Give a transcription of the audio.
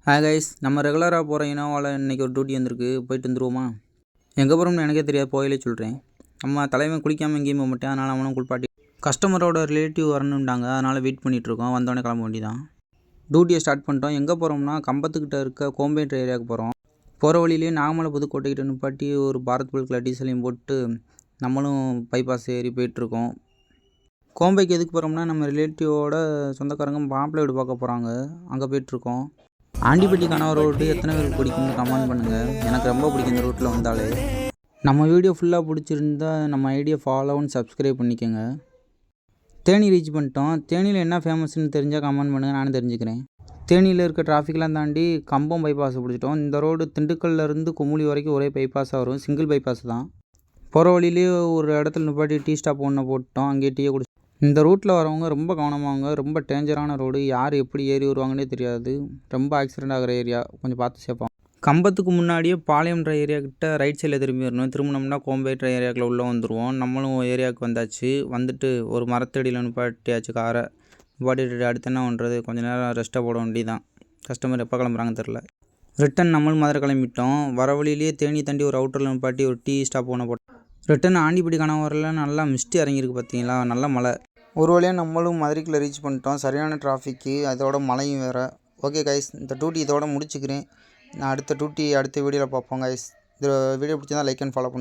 Hi guys, நம்ம ரெகுலராக போகிற இனோவாவில் இன்றைக்கி ஒரு டியூட்டி வந்திருக்கு. போயிட்டு வந்துருவோமா? எங்கே போகிறோம்னு எனக்கே தெரியாது, போயிலே சொல்கிறேன். நம்ம தலைவன் குளிக்காமல் எங்கேயும் போக மாட்டேன். அதனால் அவனும் குளிப்பாட்டி கஸ்டமரோட ரிலேட்டிவ் வரணுன்ட்டாங்க. அதனால் வெயிட் பண்ணிகிட்ருக்கோம். வந்தோடனே கிளம்ப வேண்டியதான். டியூட்டியை ஸ்டார்ட் பண்ணிட்டோம். எங்கே போகிறோம்னா கம்பத்துக்கிட்ட இருக்க கோம்பேட் ஏரியாவுக்கு போகிறோம். போகிற வழியிலே நாகமலை புதுக்கோட்டைக்கிட்ட நிப்பாட்டி ஒரு பாரத் பல்கில் டீசலையும் போட்டு நம்மளும் பைபாஸ் ஏறி போயிட்டுருக்கோம். கோம்பைக்கு எதுக்கு போகிறோம்னா நம்ம ரிலேட்டிவோட சொந்தக்காரங்க மாப்பிள்ளை வீடு பார்க்க போகிறாங்க. அங்கே போயிட்டுருக்கோம். ஆண்டிப்பட்டி கனவா ரோடு எத்தனை பேருக்கு பிடிக்கும்னு கமெண்ட் பண்ணுங்கள். எனக்கு ரொம்ப பிடிக்கும் இந்த ரூட்டில் வந்தாலே. நம்ம வீடியோ ஃபுல்லாக பிடிச்சிருந்தா நம்ம ஐடியா ஃபாலோன்னு சப்ஸ்கிரைப் பண்ணிக்கோங்க. தேனி ரீச் பண்ணிட்டோம். தேனியில் என்ன ஃபேமஸ்ன்னு தெரிஞ்சால் கமெண்ட் பண்ணுங்கள், நானும் தெரிஞ்சுக்கிறேன். தேனியில் இருக்க டிராஃபிக்லாம் தாண்டி கம்பம் பைபாஸ் பிடிச்சிட்டோம். இந்த ரோடு திண்டுக்கல்லேருந்து குமுளி வரைக்கும் ஒரே பைபாஸாக வரும். சிங்கிள் பைபாஸ் தான். போகிற வழியிலேயே ஒரு இடத்துல நிப்பாட்டி டீ ஸ்டாப் ஒன்று போட்டோம். அங்கேயே டீயை குடிச்சோம். இந்த ரூட்டில் வரவங்க ரொம்ப கவனமாங்க. ரொம்ப டேஞ்சரான ரோடு. யார் எப்படி ஏறி வருவாங்கன்னே தெரியாது. ரொம்ப ஆக்சிடென்ட் ஆகிற ஏரியா. கொஞ்சம் பார்த்து சேர்ப்போம். கம்பத்துக்கு முன்னாடியே பாளையம்ன்ற ஏரியா கிட்ட ரைட் சைடில் திரும்பி வரணும். திரும்பினோம்னா கோம்பேட்ற ஏரியாக்குள்ளே உள்ளே வந்துடுவோம். நம்மளும் ஏரியாவுக்கு வந்தாச்சு. வந்துட்டு ஒரு மரத்தடியில் நிப்பாட்டியாச்சு காரை. நிப்பாட்டிட்டு அடுத்து என்ன பண்ணுறது, கொஞ்சம் நேரம் ரெஸ்ட்டாக போட வேண்டியதான். கஸ்டமர் எப்போ கிளம்புறாங்கன்னு தெரில. ரிட்டன் நம்மளும் மதுரை கிளம்பிட்டோம். வர வழியிலேயே தேனி தாண்டி ஒரு அவுட்டரில் நிப்பாட்டி ஒரு டீ ஸ்டாப் ஒன்று போட்டோம். ரிட்டன் ஆண்டிப்பட்டி கனவரில் நல்லா மிஸ்டி இறங்கியிருக்கு பார்த்தீங்களா, நல்ல மழை. ஒரு வழியாக நம்மளும் மதுரைக்குள்ளே ரீச் பண்ணிட்டோம். சரியான டிராஃபிக்கு, அதோட மழையும் வேறு. ஓகே கைஸ், இந்த டியூட்டி இதோட முடிச்சுக்கிறேன். நான் அடுத்த வீடியோவில் பார்ப்போம் கைஸ். இந்த வீடியோ பிடிச்சிருந்தா லைக் அண்ட் ஃபாலோ பண்ணுங்கள்.